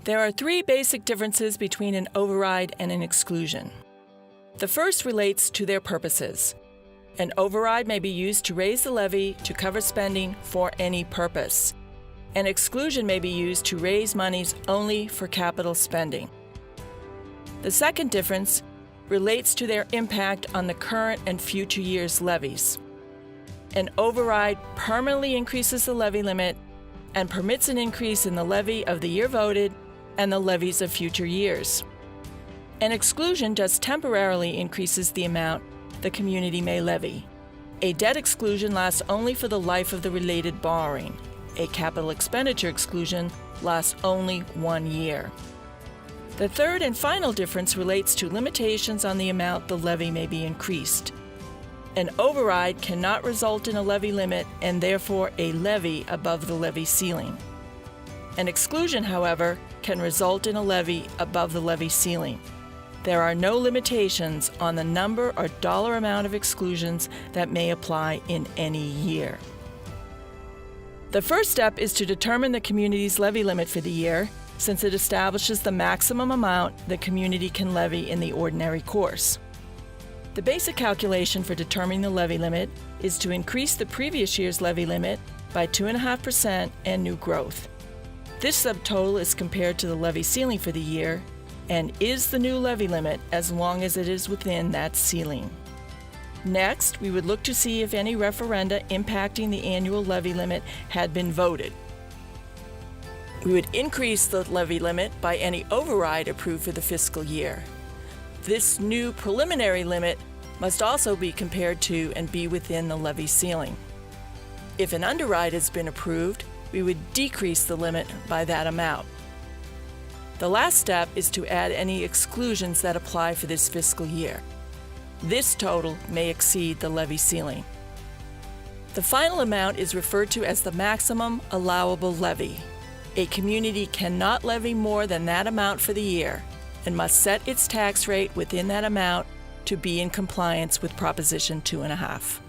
There are three basic differences between an override and an exclusion. The first relates to their purposes. An override may be used to raise the levy to cover spending for any purpose. An exclusion may be used to raise monies only for capital spending. The second difference relates to their impact on the current and future year's levies. An override permanently increases the levy limit and permits an increase in the levy of the year voted and the levies of future years. An exclusion just temporarily increases the amount the community may levy. A debt exclusion lasts only for the life of the related borrowing. A capital expenditure exclusion lasts only 1 year. The third and final difference relates to limitations on the amount the levy may be increased. An override cannot result in a levy limit and therefore a levy above the levy ceiling. An exclusion, however, can result in a levy above the levy ceiling. There are no limitations on the number or dollar amount of exclusions that may apply in any year. The first step is to determine the community's levy limit for the year, since it establishes the maximum amount the community can levy in the ordinary course. The basic calculation for determining the levy limit is to increase the previous year's levy limit by 2.5% and new growth. This subtotal is compared to the levy ceiling for the year and is the new levy limit as long as it is within that ceiling. Next, we would look to see if any referenda impacting the annual levy limit had been voted. We would increase the levy limit by any override approved for the fiscal year. This new preliminary limit must also be compared to and be within the levy ceiling. If an underride has been approved, we would decrease the limit by that amount. The last step is to add any exclusions that apply for this fiscal year. This total may exceed the levy ceiling. The final amount is referred to as the maximum allowable levy. A community cannot levy more than that amount for the year and must set its tax rate within that amount to be in compliance with Proposition 2.5.